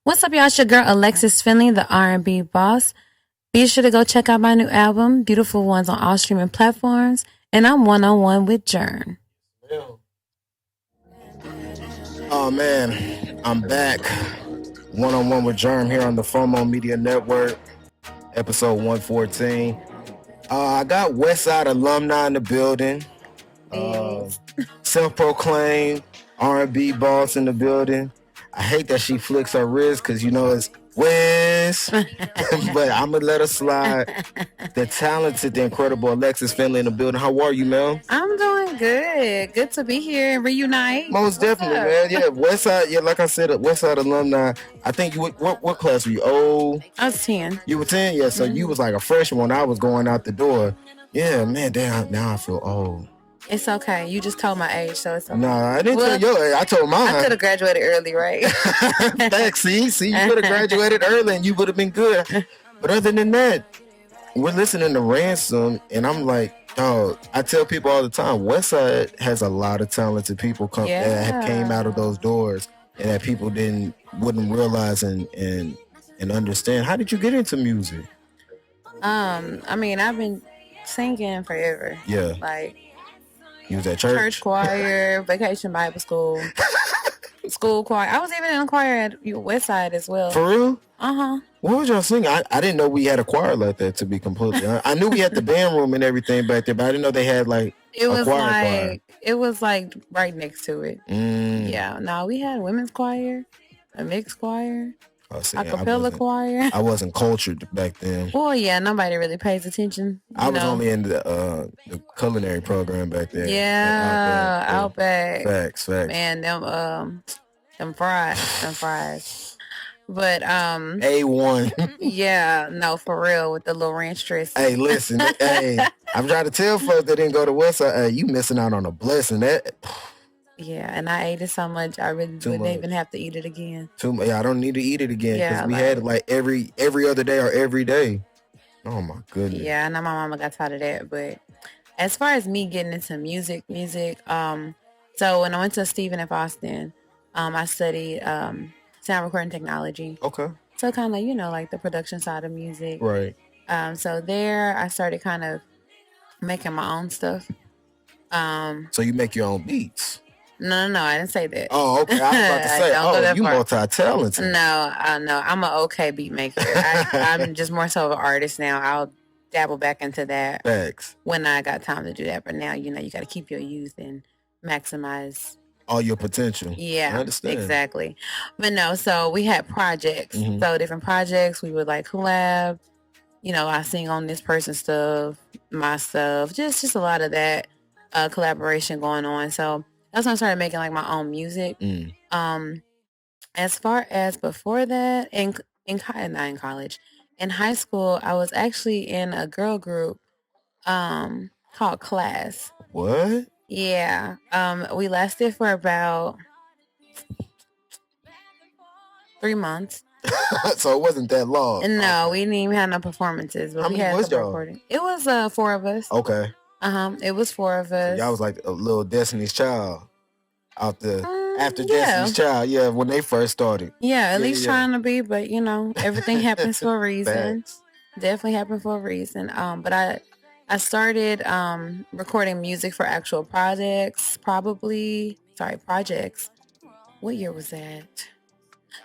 What's up, y'all? It's your girl Alexis Finley, the R&B Boss. Be sure to go check out my new album, Beautiful Ones, on all streaming platforms. And I'm one-on-one with Jerm. Oh man, I'm back. One-on-one with Jerm here on the FOMO Media Network, episode 114. I got Westside Alumni in the building. Self-proclaimed R&B Boss in the building. I hate that she flicks her wrist because it's Wes, but I'm gonna let her slide. The talented, the incredible Alexis Finley in the building. How are you, Mel? I'm doing good. Good to be here and reunite. Most definitely, man. Yeah, Westside. Yeah, like I said, Westside Alumni. I think you. What class were you? Oh, I was 10. You were 10. Yeah, so you was like a freshman when I was going out the door. Yeah, man. Damn. Now I feel old. It's okay. You just told my age, so it's okay. No, I didn't tell your age. I told mine. I could have graduated early, right? Thanks. See, you could have graduated early and you would have been good. But other than that, we're listening to Ransom, and I'm like, dog, I tell people all the time, Westside has a lot of talented people that came out of those doors and that people wouldn't realize and understand. How did you get into music? I mean, I've been singing forever. Yeah. Like, you was at church? Church choir, vacation Bible school, school choir. I was even in a choir at Westside as well. For real? Uh-huh. What was y'all singing? I didn't know we had a choir like that, to be completely honest. I knew we had the band room and everything back there, but I didn't know they had like choir. It was like right next to it. Yeah. No, we had a women's choir, a mixed choir, a cappella choir. I wasn't cultured back then. Well, yeah, nobody really pays attention. I was only in the culinary program back there. Yeah, Outback. Facts. Man, them fries. But A1. Yeah, no, for real, with the little ranch dressing. Hey, listen, I'm trying to tell folks that didn't go to Westside, hey, you missing out on a blessing. Yeah, and I ate it so much I really wouldn't even have to eat it again. I don't need to eat it again because we had it like every other day or every day. Oh my goodness. Yeah, I know my mama got tired of that. But as far as me getting into music, so when I went to Stephen F. Austin, I studied sound recording technology. Okay. So kind of, like the production side of music. Right. So there I started kind of making my own stuff. So you make your own beats? No, I didn't say that. Oh, okay. I was about to say, you multi-talented. No, I'm an okay beat maker. I'm just more so of an artist now. I'll dabble back into that. Facts. When I got time to do that. But now, you got to keep your youth and maximize all your potential. Yeah, I understand. Exactly. But no, so we had projects. Mm-hmm. So different projects, we would like collab. I sing on this person's stuff, my stuff, just a lot of that collaboration going on. So that's when I started making like my own music. As far as before that, not in college, in high school, I was actually in a girl group called Class. What? Yeah. We lasted for about 3 months. So it wasn't that long. No, we didn't even have no performances. But How many was y'all? It was 4 of us. Okay. It was 4 of us. So y'all was like a little Destiny's Child out there. After Destiny's Child, yeah, when they first started. Yeah, at least trying to be, but everything happens for a reason. Facts. Definitely happened for a reason. But I started recording music for actual projects. Projects. What year was that?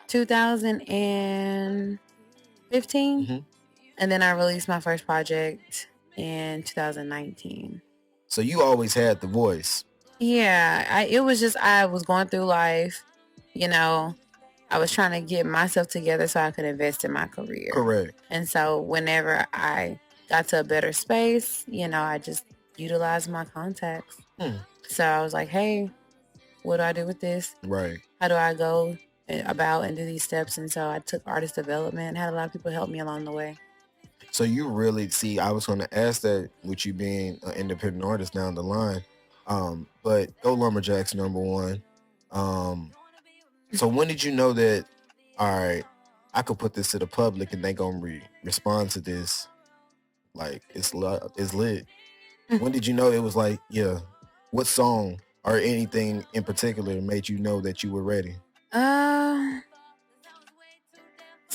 2015. Mm-hmm. And then I released my first project in 2019. So you always had the voice. Yeah, it was just I was going through life, I was trying to get myself together so I could invest in my career. Correct. And so whenever I got to a better space, I just utilized my contacts. So I was like, hey, what do I do with this? Right. How do I go about and do these steps? And so I took artist development and had a lot of people help me along the way. So you really I was going to ask that with you being an independent artist down the line. But go Lumberjacks #1. So when did you know that, all right, I could put this to the public and they gonna respond to this like it's lit? When did you know it was like, yeah, what song or anything in particular made you know that you were ready?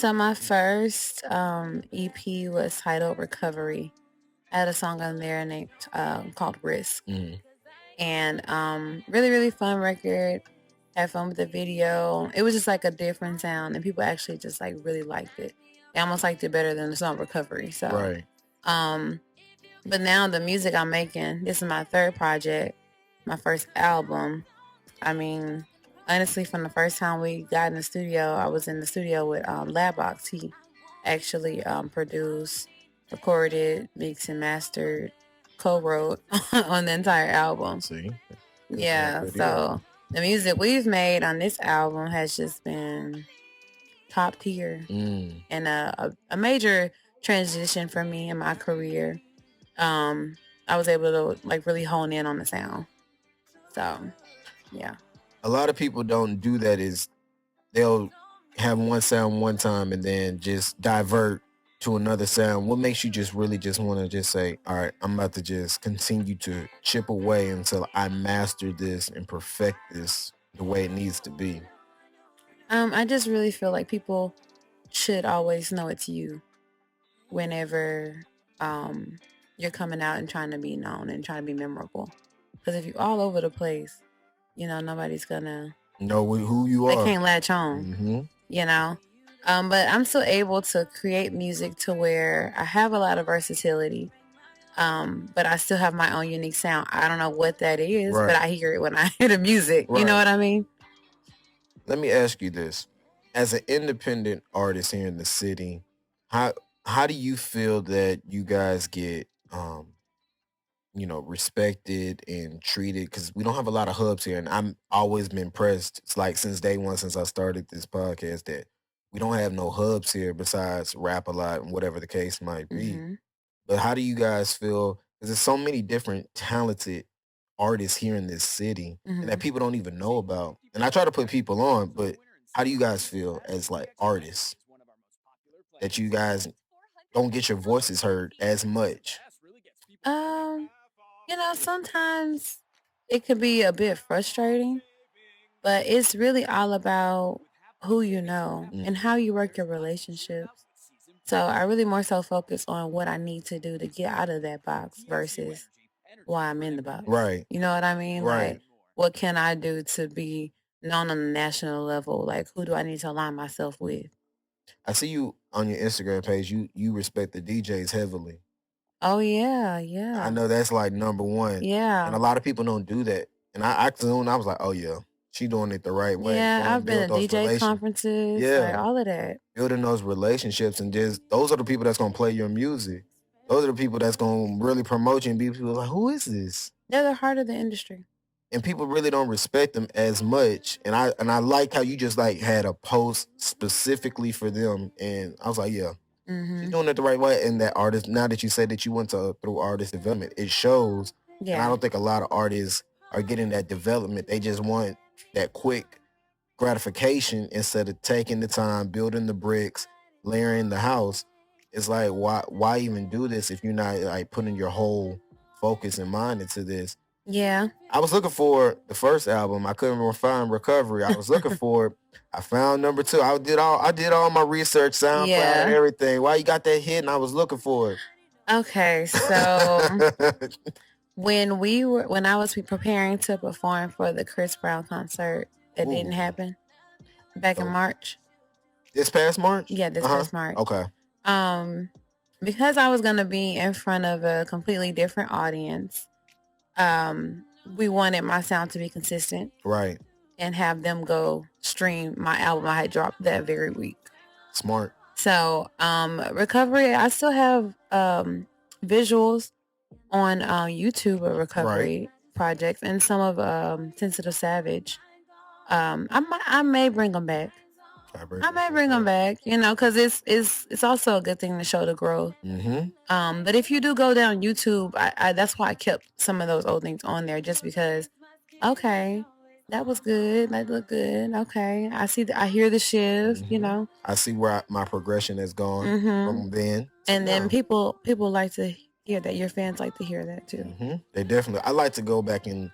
So my first EP was titled Recovery. I had a song on there named called Risk. And really, really fun record. Had fun with the video. It was just like a different sound, and people actually just like really liked it. They almost liked it better than the song Recovery. So, but now the music I'm making, this is my third project, my first album. I mean, honestly, from the first time we got in the studio, I was in the studio with Labbox. He actually produced, recorded, mixed, and mastered, co-wrote on the entire album. Yeah, so the music we've made on this album has just been top tier and a major transition for me in my career. I was able to like really hone in on the sound. So, yeah. A lot of people don't do that. Is they'll have one sound one time and then just divert to another sound. What makes you just really just want to just say, all right, I'm about to just continue to chip away until I master this and perfect this the way it needs to be? I just really feel like people should always know it's you whenever you're coming out and trying to be known and trying to be memorable. Because if you're all over the place, nobody's gonna know who you are. They can't latch on, but I'm still able to create music to where I have a lot of versatility, but I still have my own unique sound. I don't know what that is, but I hear it when I hear the music. You know what I mean? Let me ask you this. As an independent artist here in the city, how do you feel that you guys get respected and treated? Because we don't have a lot of hubs here, and I'm always been impressed. It's like since day one, since I started this podcast, that we don't have no hubs here besides Rap a Lot and whatever the case might be. But how do you guys feel? Because there's so many different talented artists here in this city and that people don't even know about. And I try to put people on, but how do you guys feel as like artists that you guys don't get your voices heard as much? Sometimes it could be a bit frustrating, but it's really all about who you know and how you work your relationships. So I really more so focus on what I need to do to get out of that box versus why I'm in the box. Right. You know what I mean? Right. Like, what can I do to be known on the national level? Like, who do I need to align myself with? I see you on your Instagram page. You respect the DJs heavily. Oh, yeah. I know that's like number one. Yeah. And a lot of people don't do that. And I was like, oh, yeah, she doing it the right way. Yeah, I've been at DJ conferences. Yeah. Like, all of that. Building those relationships, and just those are the people that's going to play your music. Those are the people that's going to really promote you and be people like, who is this? They're the heart of the industry. And people really don't respect them as much. And I like how you just like had a post specifically for them. And I was like, yeah, she's doing it the right way. And that artist, now that you said that you went through artist development, it shows. Yeah. And I don't think a lot of artists are getting that development. They just want that quick gratification instead of taking the time, building the bricks, layering the house. It's like, why even do this if you're not like putting your whole focus and mind into this? Yeah. I was looking for the first album. I couldn't find Recovery. I was looking for it. I found number 2. I did all my research, SoundCloud and everything. Why you got that hit? And I was looking for it. Okay, so when I was preparing to perform for the Chris Brown concert that didn't happen back in March. This past March? Yeah, this past March. Okay. Because I was gonna be in front of a completely different audience. We wanted my sound to be consistent, right, and have them go stream my album I had dropped that very week. Smart. So, Recovery, I still have visuals on YouTube of Recovery projects and some of Sensitive Savage. I may bring them back. I may bring them back, because it's also a good thing to show the growth. But if you do go down YouTube, I that's why I kept some of those old things on there, just because. Okay, that was good. That looked good. Okay, I hear the shift. I see where my progression has gone from then. And then people like to hear that. Your fans like to hear that too. They definitely. I like to go back and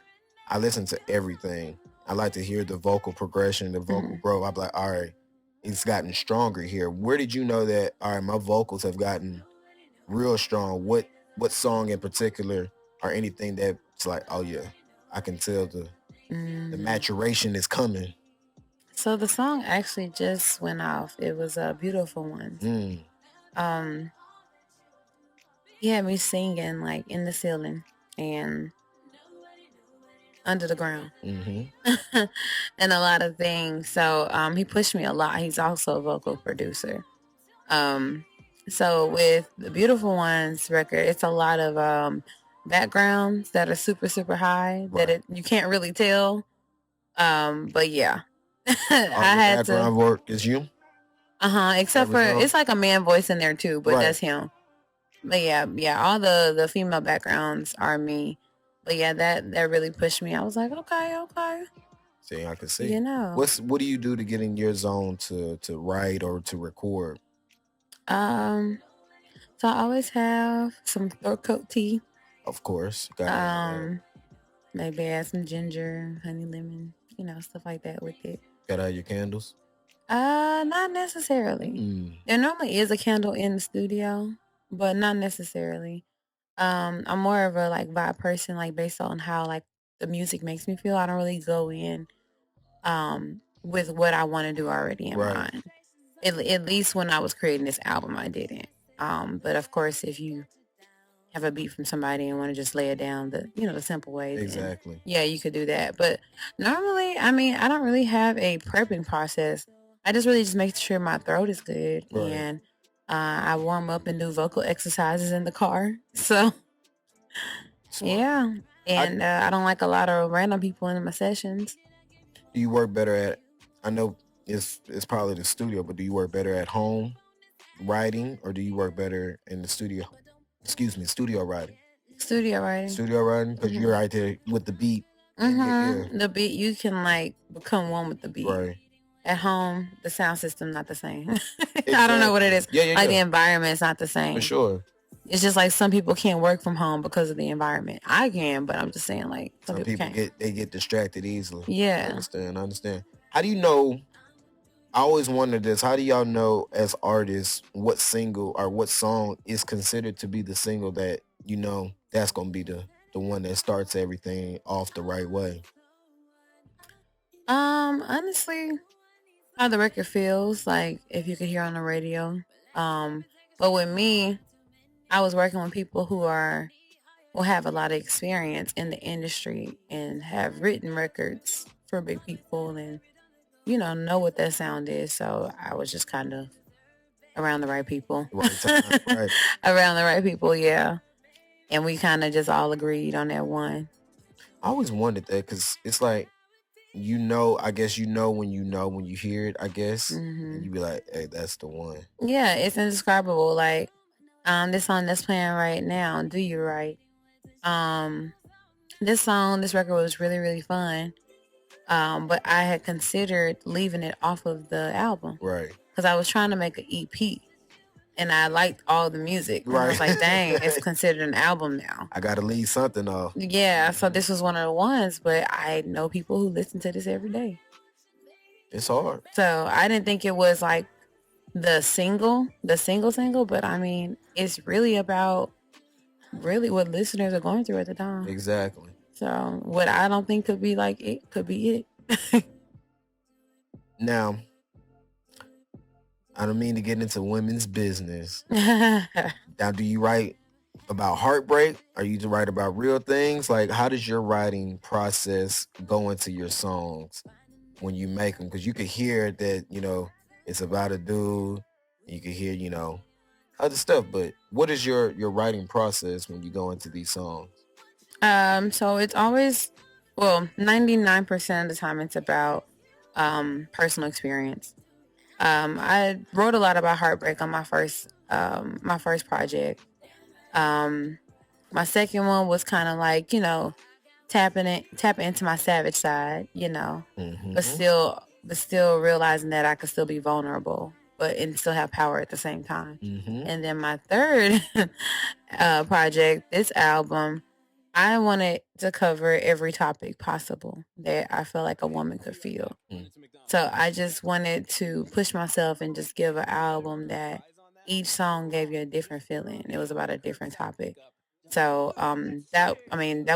I listen to everything. I like to hear the vocal progression, the vocal growth. I'm like, all right. it's gotten stronger here. Where did you know that? All right, my vocals have gotten real strong. What song in particular, or anything that's like, oh yeah, I can tell the maturation is coming. So the song actually just went off. It was a Beautiful One. He had me singing like in the ceiling and under the ground and a lot of things. So he pushed me a lot. He's also a vocal producer. So with the Beautiful Ones record, it's a lot of backgrounds that are super, super high that you can't really tell. But yeah. I had background work is you. Except for it's like a man voice in there too, but that's him. But yeah, all the female backgrounds are me. But yeah, that really pushed me. I was like, okay. See, I can see. You know, what do you do to get in your zone to write or to record? So I always have some throat coat tea. Of course. Maybe add some ginger, honey, lemon, stuff like that with it. Gotta have your candles? Not necessarily. There normally is a candle in the studio, but not necessarily. I'm more of a like vibe person, like based on how like the music makes me feel. I don't really go in with what I want to do already in mind. At least when I was creating this album, I didn't. But of course, if you have a beat from somebody and want to just lay it down the simple way, exactly. Yeah, you could do that. But normally, I mean, I don't really have a prepping process. I just really just make sure my throat is good and I warm up and do vocal exercises in the car. So yeah, and I don't like a lot of random people in my sessions. Do you work better at? I know it's probably the studio, but do you work better at home writing, or do you work better in the studio? Excuse me, studio writing. Studio writing, because you're right there with the beat. The beat, you can like become one with the beat. Right. At home, the sound system not the same. I don't know what it is. The environment's not the same. For sure. It's just like some people can't work from home because of the environment. I can, but I'm just saying like some people can't. get distracted easily. Yeah. I understand. How do you know? I always wonder this. How do y'all know as artists what single or what song is considered to be the single that that's gonna be the one that starts everything off the right way? Honestly, how the record feels, like if you could hear on the radio. But with me, I was working with people who will have a lot of experience in the industry and have written records for big people and know what that sound is. So I was just kind of around the right people. Right time, right. Around the right people, yeah. And we kind of just all agreed on that one. I always wondered that because it's like, I guess when you hear it, I guess. And you be like, hey, that's the one. Yeah, it's indescribable. Like, this song that's playing right now, Do You Right? This record was really, really fun. But I had considered leaving it off of the album. Right. Because I was trying to make an EP. And I liked all the music. Right. I was like, dang, it's considered an album now. I got to leave something off. Yeah, so this was one of the ones, but I know people who listen to this every day. It's hard. So I didn't think it was like the single, but I mean, it's really about what listeners are going through at the time. Exactly. So what I don't think could be like it could be it. Now, I don't mean to get into women's business. Now, do you write about heartbreak? Are you to write about real things? Like, how does your writing process go into your songs when you make them? Because you could hear that, it's about a dude. You could hear, other stuff. But what is your writing process when you go into these songs? So it's always, 99% of the time it's about personal experience. I wrote a lot about heartbreak on my first project. My second one was kind of like, tapping into my savage side, but still realizing that I could still be vulnerable, and still have power at the same time. And then my third project, this album, I wanted to cover every topic possible that I feel like a woman could feel. So I just wanted to push myself and just give an album that each song gave you a different feeling. It was about a different topic. So that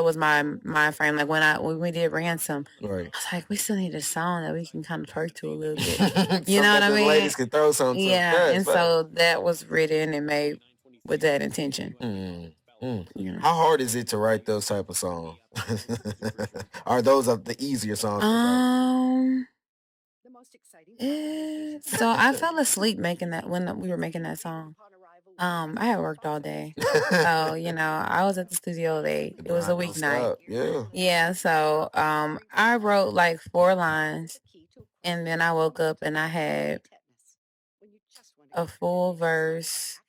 was my mind frame. Like when we did Ransom, Right. I was like, we still need a song that we can kind of twerk to a little bit. You So know what that I the mean? ladies can throw something. Yeah, and so that was written and made with that intention. Yeah. How hard is it to write those type of songs? Are those of the easier songs to write? So I fell asleep making that when we were making that song. I had worked all day. So, I was at the studio late. It was a weeknight. Yeah. Yeah, so I wrote like 4 lines and then I woke up and I had a full verse.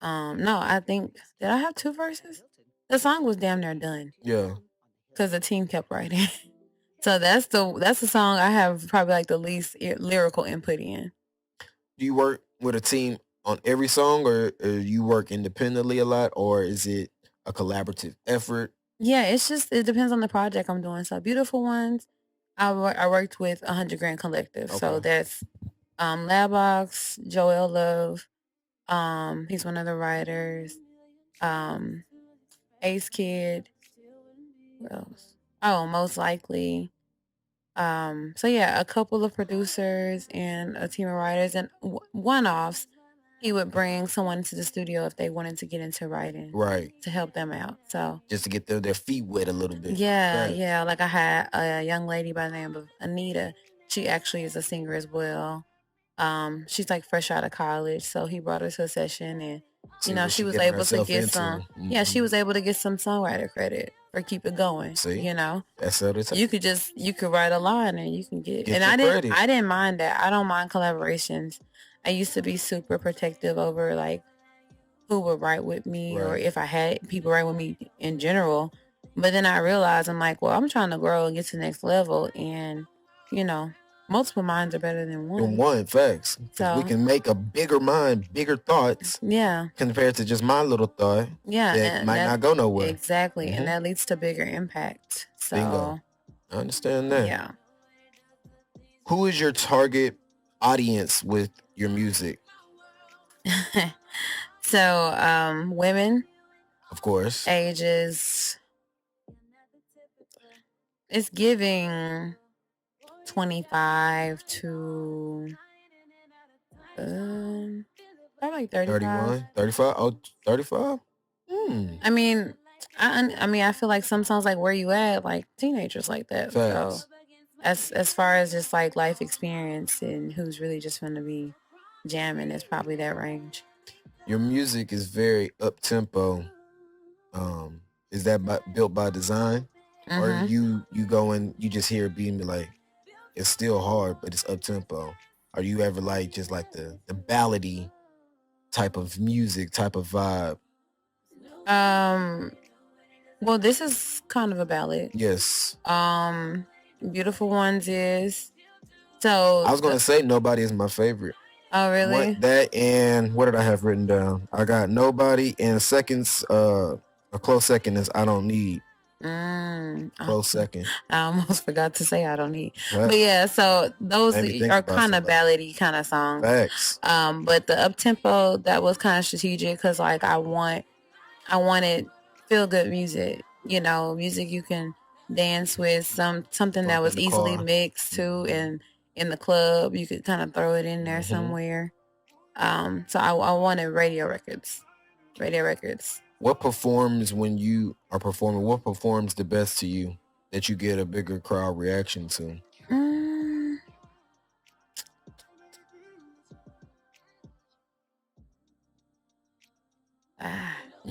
No, I think did I have 2 verses? The song was damn near done. Yeah. Cuz the team kept writing. So that's the song I have probably like the least lyrical input in. Do you work with a team on every song, or you work independently a lot, or is it a collaborative effort? Yeah, it depends on the project I'm doing. So Beautiful Ones, I worked with 100 Grand Collective. Okay. So that's Labbox, Joel Love, he's one of the writers, Ace Kid, who else? Oh, Most Likely. So yeah, a couple of producers and a team of writers and one-offs. He would bring someone into the studio if they wanted to get into writing, Right, to help them out. So just to get their feet wet a little bit. yeah, Right. yeah. Like I had a young lady by the name of Anita. She actually is a singer as well. She's like fresh out of college, so he brought her to a session, and she was able to get some. Yeah, she was able to get some songwriter credit for Keep It Going. See, that's you could write a line and you can get and credit. I didn't mind that. I don't mind collaborations. I used to be super protective over like who would write with me, or if I had people write with me in general. But then I realized I'm like, well, I'm trying to grow and get to the next level, and multiple minds are better than one. One, facts. So we can make a bigger mind, bigger thoughts. Yeah. Compared to just my little thought. Yeah. That might not go nowhere. Exactly. And that leads to bigger impact. So bingo. I understand that. Yeah. Who is your target audience with your music? So, women. Of course. Ages. It's giving 25 to probably like 35. 35? Oh, 35? I mean, I feel like some songs like Where You At, like teenagers like that. Facts. So as far as just like life experience and who's really just going to be jamming, it's probably that range. Your music is very up tempo. Is that built by design? Mm-hmm. Or you go and you just hear it being like, it's still hard, but it's up tempo? Are you ever like just like the ballady type of music, type of vibe? Well, this is kind of a ballad. Yes. Beautiful Ones is. So I was gonna say Nobody is my favorite. Oh, really? That and what did I have written down? I got Nobody, and seconds. A close second is I Don't Need. Close second. I almost forgot to say I Don't Need. What? But yeah, so those are kind of ballady kind of songs. Facts. But the up tempo, that was kind of strategic because like I wanted feel good music. Music you can dance with, something that was easily mixed too, and in the club you could kind of throw it in there somewhere. So I wanted radio records. What performs when you are performing? What performs the best to you that you get a bigger crowd reaction to?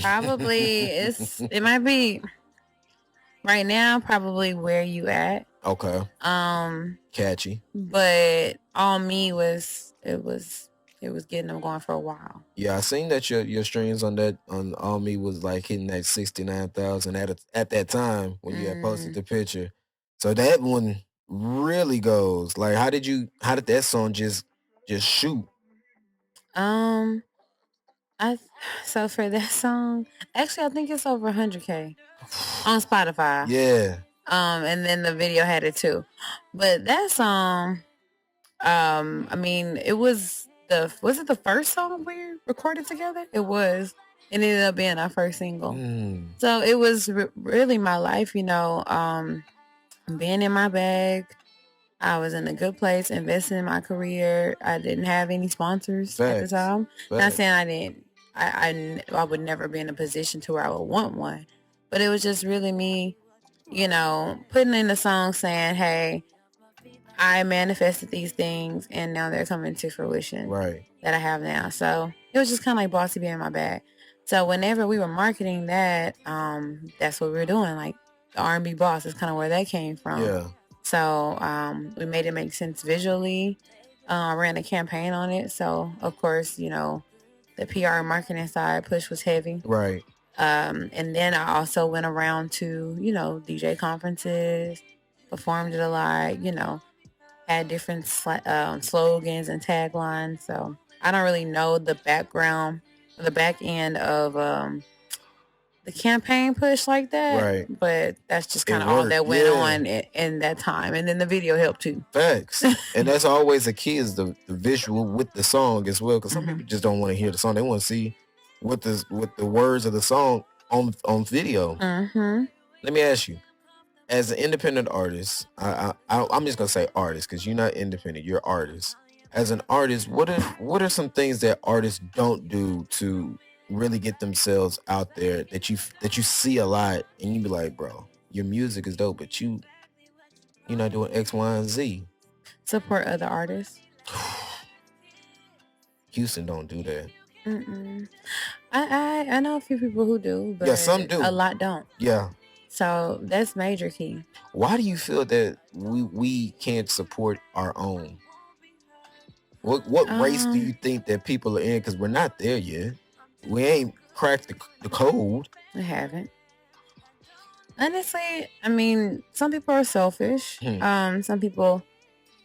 Probably it might be right now. Probably Where You At. Okay. Catchy. But All Me was getting them going for a while. Yeah, I seen that your streams on All Me was like hitting that 69,000 at that time when you had posted the picture. So that one really goes. Like, how did that song just shoot? So for that song, actually, I think it's over 100K on Spotify. Yeah. And then the video had it too. But that song, I mean, it was it the first song we recorded together? It was. It ended up being our first single. So it was really my life, you know, being in my bag. I was in a good place, investing in my career. I didn't have any sponsors at the time. Not saying I didn't. I would never be in a position to where I would want one. But it was just really me, you know, putting in the song saying, hey, I manifested these things and now they're coming to fruition that I have now. So it was just kind of like bossy being in my bag. So whenever we were marketing that, that's what we were doing. Like the R&B Boss is kind of where that came from. Yeah. So we made it make sense visually. I ran a campaign on it. So of course, you know, the PR and marketing side push was heavy. Right. And then I also went around to, you know, DJ conferences, performed it a lot, you know, had different slogans and taglines. So I don't really know the background, the back end of the campaign push like that. Right. But that's just kind of all that went on in that time. And then the video helped too. Facts. And that's always the key is the visual with the song as well. Because some people just don't want to hear the song. They want to see what the words of the song on video. Let me ask you, as an independent artist, I'm just gonna say artist because you're not independent, you're artist. As an artist, what are some things that artists don't do to really get themselves out there that you see a lot and you be like, bro, your music is dope, but you're not doing X, Y, and Z. Support other artists. Houston don't do that. I know a few people who do, but yeah, some do. A lot don't. Yeah. So that's major key. Why do you feel that we can't support our own? What race do you think that people are in? Because we're not there yet. We ain't cracked the code. We haven't. Honestly, I mean, some people are selfish. Some people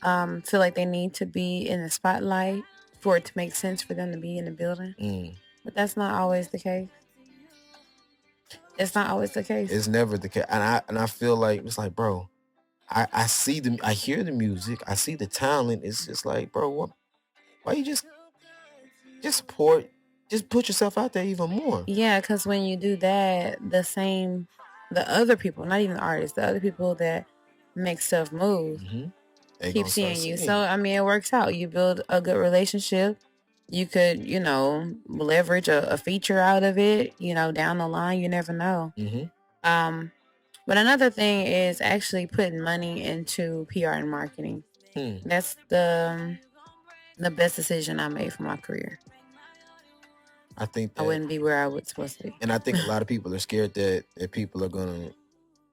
feel like they need to be in the spotlight for it to make sense for them to be in the building. But that's not always the case. It's not always the case. It's never the case. And I feel like it's like, bro, I see I hear the music, I see the talent. It's just like, bro, why you just support, just put yourself out there even more. Yeah, because when you do that, the other people, not even the artists, the other people that make stuff move, keep seeing you. So I mean, it works out. You build a good relationship. You could, you know, leverage a feature out of it, you know, down the line. You never know. But another thing is actually putting money into PR and marketing. That's the best decision I made for my career. I think I wouldn't be where I was supposed to be. And I think a lot of people are scared that people are going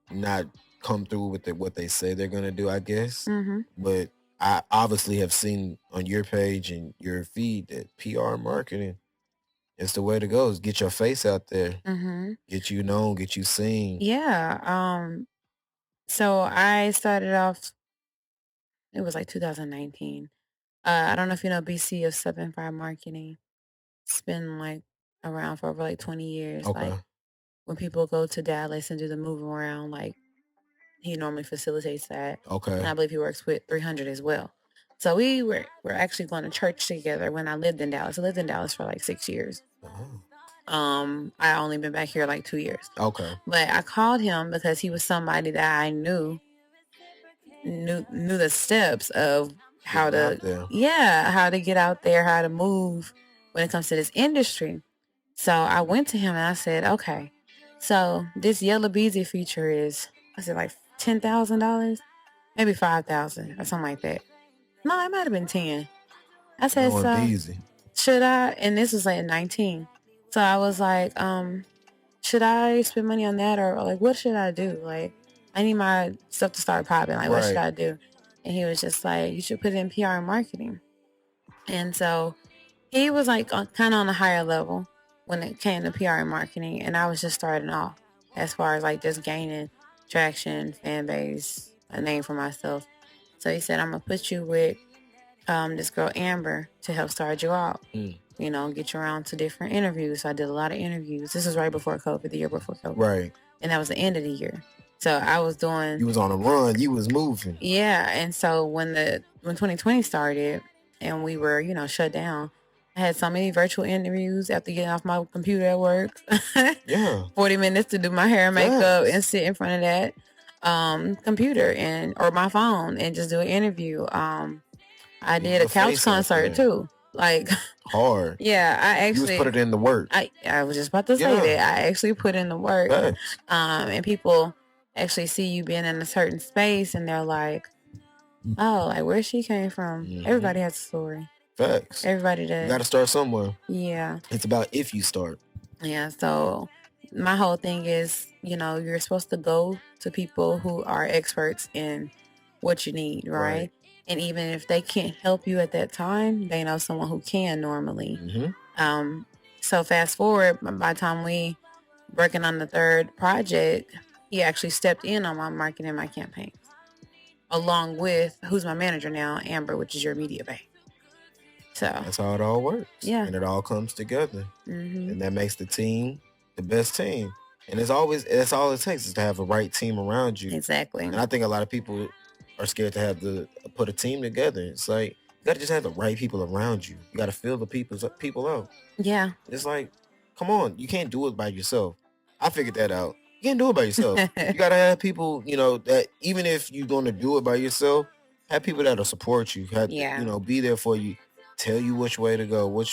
to not come through with what they say they're going to do, I guess. But I obviously have seen on your page and your feed that PR marketing is the way to go. Is get your face out there, get you known, get you seen. Yeah. So I started off. It was like 2019. I don't know if you know BC of 7-5 Marketing. It's been like around for over like 20 years. Okay. Like when people go to Dallas and do the move around, like he normally facilitates that. Okay. And I believe he works with 300 as well. So we're actually going to church together when I lived in Dallas. I lived in Dallas for like 6 years. I only been back here like 2 years. Okay. But I called him because he was somebody that I knew the steps of how to get out there, how to move when it comes to this industry. So I went to him and I said, okay, so this Yellow Beezy feature is, I said like $10,000, maybe 5,000 or something like that. No, it might have been 10. I said, so should I, and this was like 19. So I was like, should I spend money on that or like, what should I do? Like, I need my stuff to start popping. Like, what should I do? And he was just like, you should put it in PR and marketing. And so he was like kind of on a higher level when it came to PR and marketing. And I was just starting off as far as like just gaining traction, fan base, a name for myself. So he said, I'm going to put you with this girl Amber to help start you out. get you around to different interviews. So I did a lot of interviews. This was right before COVID, the year before COVID. Right. And that was the end of the year. So I was doing... You was on a run. You was moving. Yeah. And so when 2020 started and we were, shut down, I had so many virtual interviews after getting off my computer at work. Yeah. 40 minutes to do my hair and makeup and sit in front of that computer or my phone and just do an interview. I did a couch concert too. Like hard. Yeah, I actually... You was put it in the work. I was just about to say that. I actually put in the work. And people actually see you being in a certain space and they're like, oh, like where she came from. Mm-hmm. Everybody has a story. Facts. Everybody does. You got to start somewhere. Yeah. It's about if you start. Yeah. So my whole thing is, you're supposed to go to people who are experts in what you need, right? And even if they can't help you at that time, they know someone who can normally. Mm-hmm. So fast forward, by the time we working on the third project, he actually stepped in on my marketing, my campaigns, along with who's my manager now, Amber, which is your media bae. So that's how it all works. Yeah. And it all comes together. Mm-hmm. And that makes the team the best team. And that's all it takes is to have a right team around you. Exactly. And I think a lot of people are scared to put a team together. It's like, you got to just have the right people around you. You got to fill the people out. Yeah. It's like, come on, you can't do it by yourself. I figured that out. You can't do it by yourself. You got to have people, that even if you're going to do it by yourself, have people that'll support you. Be there for you, tell you which way to go,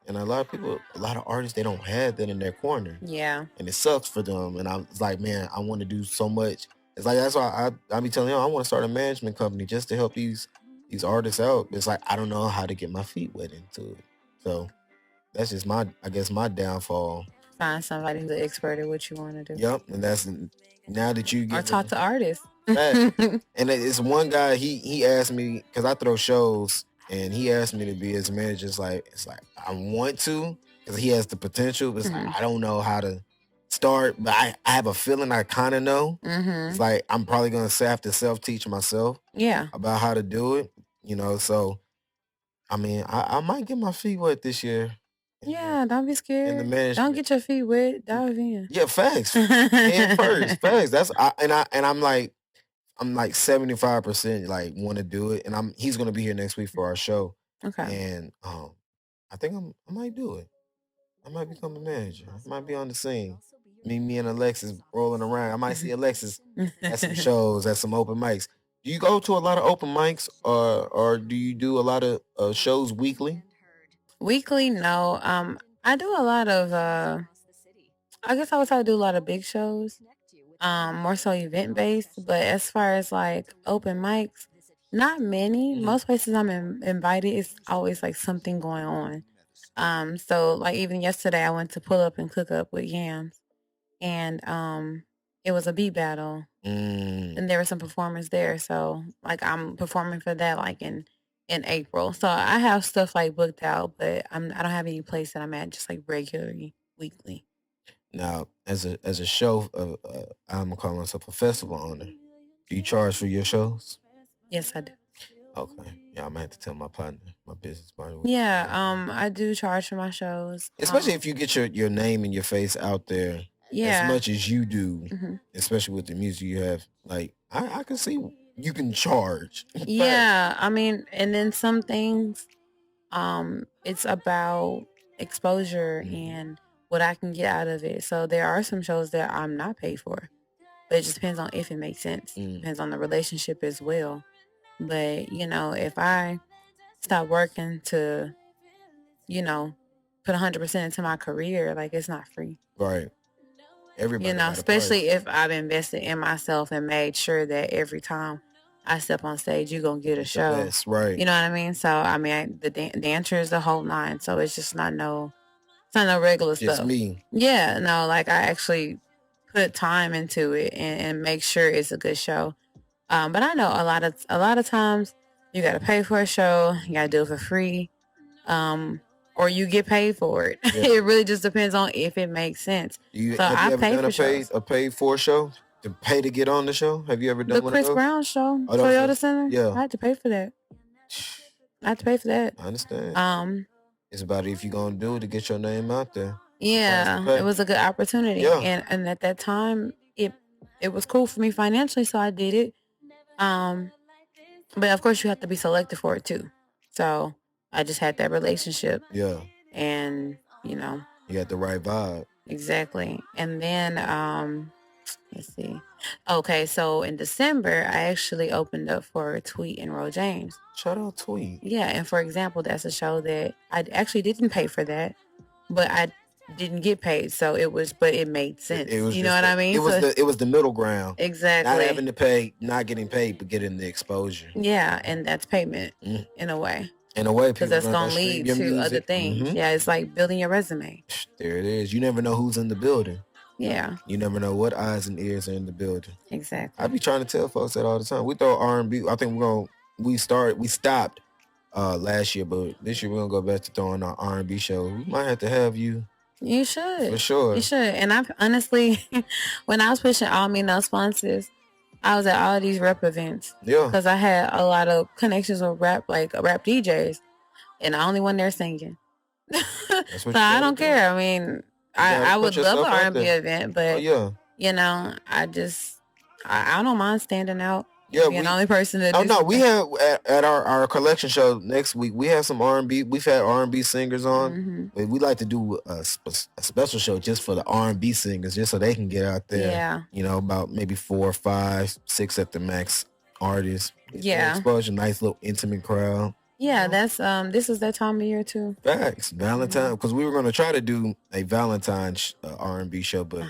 and a lot of artists, they don't have that in their corner. Yeah. And it sucks for them. And I was like, man, I want to do so much. It's like, that's why I be telling them, I want to start a management company just to help these artists out. It's like, I don't know how to get my feet wet into it. So that's just my downfall. Find somebody who's an expert at what you want to do. Yep. And that's now that you get... Or talk to artists. And it's one guy, he asked me, because I throw shows, and he asked me to be his manager. It's like I want to, because he has the potential, but it's like, I don't know how to start, but I have a feeling I kind of know. Mm-hmm. It's like I'm probably going to have to self-teach myself about how to do it, so I mean, I might get my feet wet this year. Yeah, don't be scared. Don't get your feet wet. Dive in. Yeah, facts. And first, facts. I'm like 75% like want to do it, and he's gonna be here next week for our show. Okay. And I think I might do it. I might become a manager. I might be on the scene. Me and Alexis rolling around. I might see Alexis at some shows, at some open mics. Do you go to a lot of open mics, or do you do a lot of shows weekly? Weekly, no. I do a lot of. I guess I would say I do a lot of big shows. More so event based, but as far as like open mics, not many. Most places I'm invited, it's always like something going on. So like even yesterday I went to Pull Up and Cook Up with Yams, and it was a beat battle, and there were some performers there. So like I'm performing for that like in April. So I have stuff like booked out, but I don't have any place that I'm at just like regularly weekly. Now, as a show, I'm gonna call myself a festival owner. Do you charge for your shows? Yes, I do. Okay. Yeah, I'm gonna have to tell my partner, my business partner. Yeah, I do charge for my shows. Especially if you get your name and your face out there as much as you do, especially with the music you have. Like, I can see you can charge. Yeah, I mean, and then some things, it's about exposure and what I can get out of it. So there are some shows that I'm not paid for, but it just depends on if it makes sense. Depends on the relationship as well. But, if I stop working to, put 100% into my career, like it's not free. Right. Everybody. Especially if I've invested in myself and made sure that every time I step on stage, you're going to get a show. That's right. You know what I mean? So, I mean, the dancer is the whole nine. So it's just not it's not no regular stuff. Just me. Yeah, no, like I actually put time into it and make sure it's a good show. But I know a lot of times you got to pay for a show, you got to do it for free, or you get paid for it. Yeah. It really just depends on if it makes sense. Have you ever done a paid for show? To pay to get on the show? Have you ever done one of those? The Chris Brown show, Toyota Center. Yeah, I had to pay for that. I understand. It's about if you're gonna do it to get your name out there. Yeah, it was a good opportunity. Yeah. And at that time it was cool for me financially, so I did it. But of course you have to be selected for it too. So I just had that relationship. Yeah. And you got the right vibe. Exactly. And then let's see. Okay, so in December I actually opened up for Tweet and Ro James. Shout out Tweet. Yeah, and for example, that's a show that I actually didn't pay for that, but I didn't get paid, so but it made sense. It was you know what I mean? It was the middle ground. Exactly. Not having to pay, not getting paid, but getting the exposure. Yeah, and that's payment in a way. In a way, because that's gonna lead to other things. Mm-hmm. Yeah, it's like building your resume. There it is. You never know who's in the building. Yeah. You never know what eyes and ears are in the building. Exactly. I be trying to tell folks that all the time. We throw R&B. I think we stopped last year, but this year we're gonna go back to throwing our R&B show. We might have to have you. You should. For sure. You should. And I honestly, when I was pushing All Me No Sponsors, I was at all these rap events. Yeah. Because I had a lot of connections with rap DJs. And the only one there singing. So I don't care. I mean, I would love an R&B event, but I don't mind standing out. Yeah, being the only person that. Oh no, we have at our collection show next week. We have some R&B. We've had R&B singers on. Mm-hmm. But we like to do a special show just for the R&B singers, just so they can get out there. Yeah, about maybe 4, 5, 6 at the max artists. Yeah, exposure, nice little intimate crowd. Yeah, that's this is that time of year too. Facts, Valentine, because we were going to try to do a Valentine's R&B show, but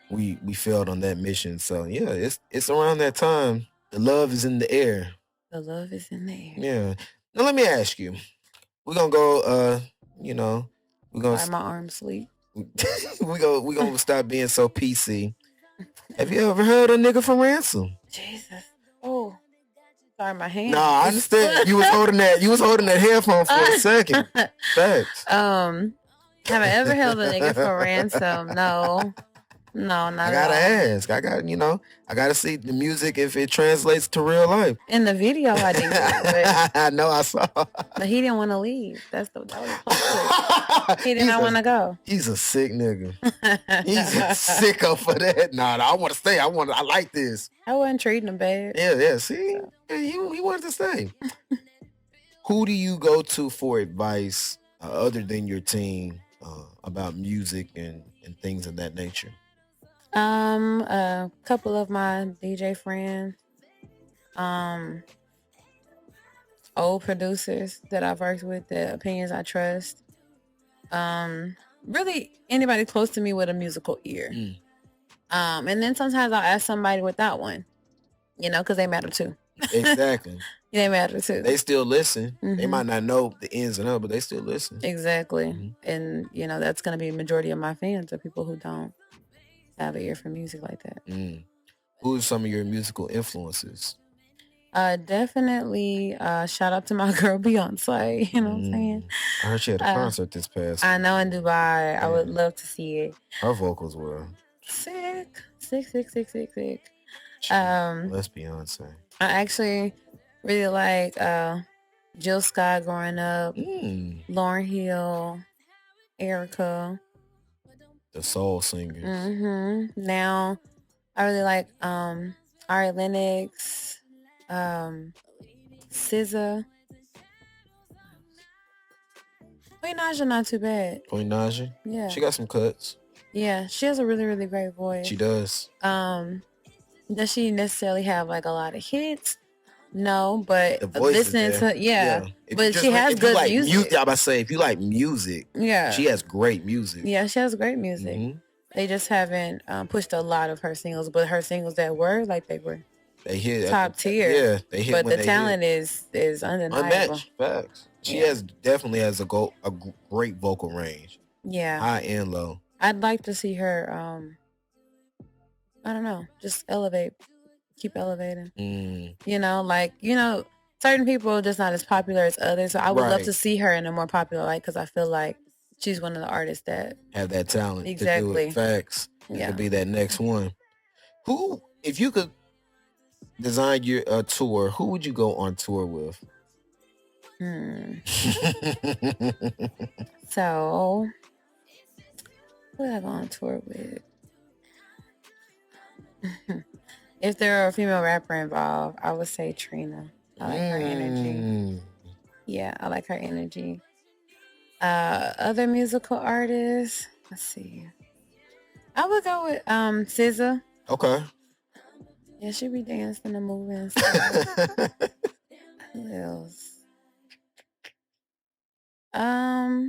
we failed on that mission. So yeah, it's around that time. The love is in the air. The love is in the air. Yeah. Now let me ask you. We're gonna go. We're gonna. Why my arm sleep? we gonna stop being so PC. Have you ever heard a nigga from Ransom? Jesus. Oh. Sorry, my hand. Nah, I understand. You was holding that headphone for a second. Thanks. Have I ever held a nigga for ransom? No, not I gotta ask. I gotta see the music if it translates to real life. In the video, I didn't. I know, I saw. But he didn't want to leave. That was he did not want to go. He's a sick nigga. He's a sicko for that. Nah, I want to stay. I like this. I wasn't treating him bad. Yeah. See, he wanted to stay. Who do you go to for advice other than your team about music and things of that nature? A couple of my DJ friends, old producers that I've worked with, the opinions I trust. Really anybody close to me with a musical ear. And then sometimes I'll ask somebody without one, because they matter too. Exactly. They matter too. They still listen. Mm-hmm. They might not know the ins and outs, but they still listen. Exactly. Mm-hmm. And, that's going to be a majority of my fans are people who don't have an ear for music like that. Who are some of your musical influences? Definitely shout out to my girl Beyonce. You know what I'm saying? I heard she had a concert this past week. I know, in Dubai. I would love to see it. Her vocals were sick. Let's Beyonce. I actually really like Jill Scott growing up, Lauryn Hill, Erica. The soul singers. Mm-hmm. Now, I really like Ari Lennox, SZA. Queen Naja not too bad. Queen Naja? Yeah. She got some cuts. Yeah, she has a really, really great voice. She does. Does she necessarily have like a lot of hits? No, but listening to but she has good music. I'm about to say, if you like music, she has great music. Yeah, she has great music. Mm-hmm. They just haven't pushed a lot of her singles, but her singles that were they hit top tier. Yeah, they hit. But the talent is undeniable. Unmatched. Facts. She definitely has a great vocal range. Yeah, high and low. I'd like to see her. I don't know, just keep elevating. Certain people are just not as popular as others. So I would love to see her in a more popular light because I feel like she's one of the artists that have that talent. Exactly. To do it. Facts. Yeah. To be that next one. Who, if you could design your tour, who would you go on tour with? So, who have I on tour with? If there are a female rapper involved, I would say Trina. I like her energy. Yeah, I like her energy. Other musical artists, let's see. I would go with SZA. Okay. Yeah, she be dancing and moving and stuff. Who else? I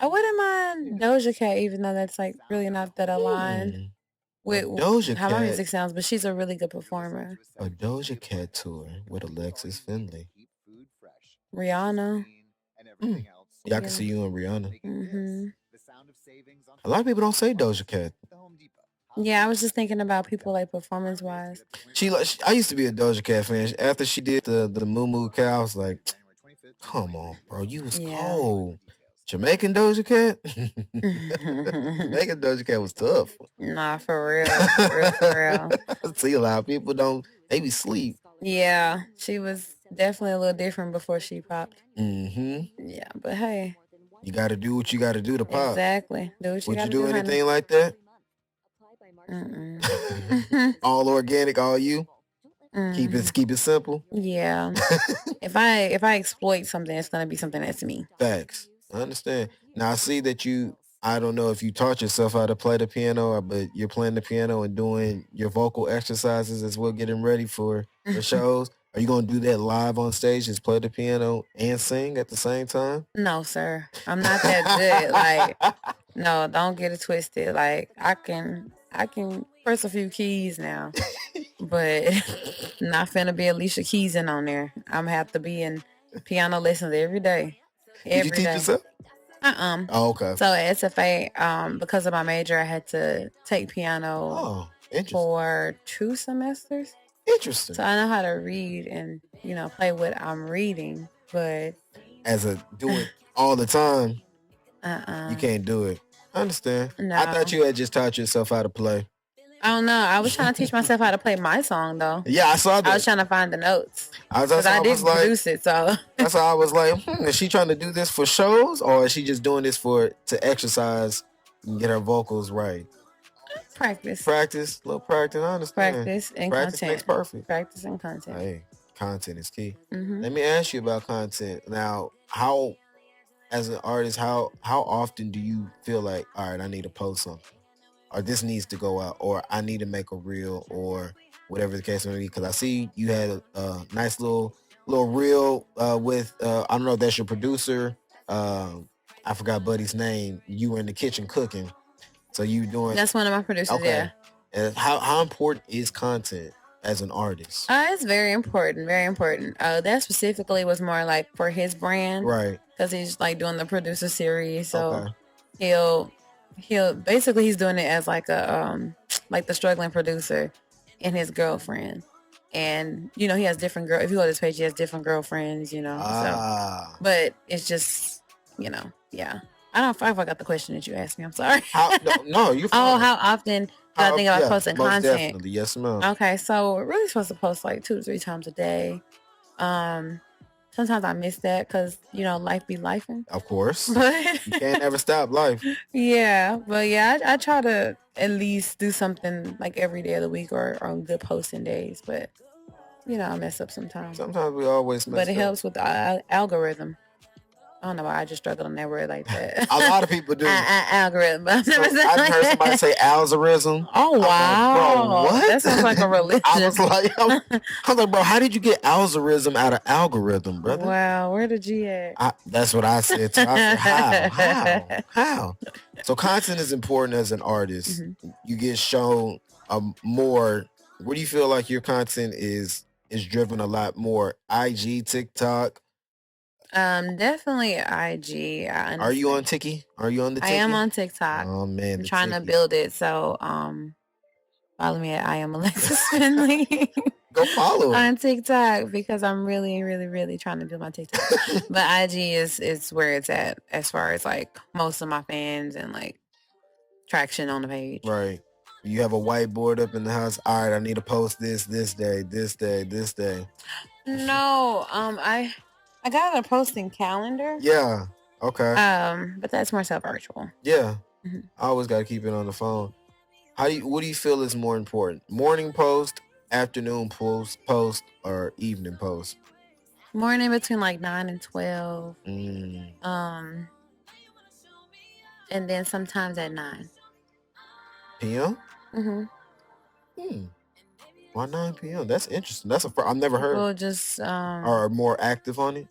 wouldn't mind Doja Cat, even though that's like really not that aligned with how my music sounds, but she's a really good performer. A Doja Cat tour with Alexis Finley. Rihanna. Yeah, I can see you and Rihanna. Mm-hmm. A lot of people don't say Doja Cat. Yeah, I was just thinking about people like performance wise. I used to be a Doja Cat fan. After she did the Moo Moo Cow, I was like, come on, bro, you was cold. Jamaican Doja Cat? Jamaican Doja Cat was tough. Nah, for real. For real. See, a lot of people they be sleep. Yeah, she was definitely a little different before she popped. Mm-hmm. Yeah, but hey. You got to do what you got to do to pop. Exactly. Do what you Would got you to do, do anything honey. like that? Mm-mm. All organic, all you? Keep it simple. Yeah. if I exploit something, it's gonna be something that's me. Facts. I understand. Now I see that I don't know if you taught yourself how to play the piano, but you're playing the piano and doing your vocal exercises as well, getting ready for the shows. Are you gonna do that live on stage? Just play the piano and sing at the same time? No, sir. I'm not that good. Like, no, don't get it twisted. Like, I can press a few keys now, but not finna be Alicia Keys in on there. I'm gonna have to be in piano lessons every day. Did you teach yourself? Oh, okay. So at SFA, because of my major, I had to take piano for 2 semesters. Interesting. So I know how to read and play what I'm reading, but do it all the time. You can't do it. I understand. No. I thought you had just taught yourself how to play. I don't know. I was trying to teach myself how to play my song, though. Yeah, I saw that. I was trying to find the notes. Because I didn't produce it, so. That's why I was like, is she trying to do this for shows, or is she just doing this to exercise and get her vocals right? Practice. A little practice, I understand. Practice and practice content. Makes perfect. Practice and content. Hey, content is key. Mm-hmm. Let me ask you about content. Now, as an artist, how often do you feel like, all right, I need to post something, or this needs to go out, or I need to make a reel, or whatever the case may be? Because I see you had a nice little reel with I don't know if that's your producer. I forgot Buddy's name. You were in the kitchen cooking, so you doing. That's one of my producers. Okay. Yeah. And how important is content as an artist? It's very important. Very important. That specifically was more like for his brand, right? Because he's like doing the producer series, so he'll basically he's doing it as like a like the struggling producer and his girlfriend, and he has different if you go to his page, he has different girlfriends, so but it's just yeah. I don't know if I got the question that you asked me. I'm sorry. No, you. Oh, how often do I think about posting most content? Definitely, yes, ma'am. Okay, so we're really supposed to post like 2 to 3 times a day. Sometimes I miss that because life be lifing. Of course, but you can't ever stop life. Yeah, but yeah, I try to at least do something like every day of the week or on good posting days. But I mess up sometimes. Sometimes we always mess up. But it helps with the algorithm. I don't know why I just struggle on that word like that. A lot of people do. Algorithm. I've heard somebody say algorithm. Oh, wow. Like, bro, what? That sounds like a religion. I was like, bro, how did you get algorithm out of algorithm, brother? Wow, where the G at? That's what I said too. I said, how? So content is important as an artist. Mm-hmm. You get shown more. Where do you feel like your content is driven a lot more? IG, TikTok? Definitely IG. Are you on Tiki? Are you on the Tiki? I am on TikTok. Oh man, I'm trying to build it. So follow me at I am Alexis Finley. Go follow it on TikTok because I'm really, really, really trying to build my TikTok. But IG is where it's at as far as like most of my fans and like traction on the page. Right. You have a whiteboard up in the house. All right, I need to post this day. No, I got a posting calendar. Yeah. Okay. But that's more so virtual. Yeah. Mm-hmm. I always got to keep it on the phone. What do you feel is more important? Morning post, afternoon post, or evening post? Morning between like 9 and 12. Mm. And then sometimes at 9 p.m. Why 9 p.m.? That's interesting. I've never heard. People just are more active on it.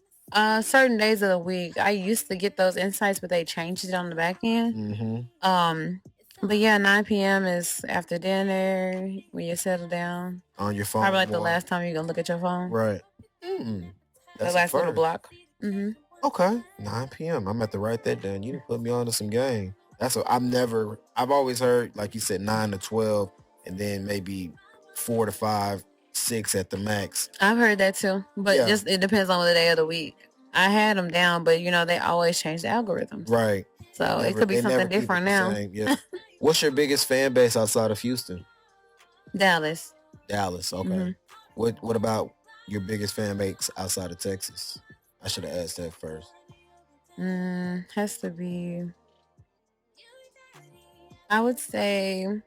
Certain days of the week. I used to get those insights, but they changed it on the back end. But yeah, 9 p.m. is after dinner when you settle down on your phone. Probably like the last time you're gonna look at your phone. Right. The last little block. Okay. 9 p.m. I'm at to write that down. You done put me on to some game. That's what I've always heard, like you said, 9 to 12, and then maybe 4 to 5, 6 at the max. I've heard that too, but just it depends on the day of the week. I had them down, but they always change the algorithms. Right. So it could be something different now. Yeah. What's your biggest fan base outside of Houston? Dallas. Okay. What about your biggest fan base outside of Texas? I should have asked that first. Has to be, I would say,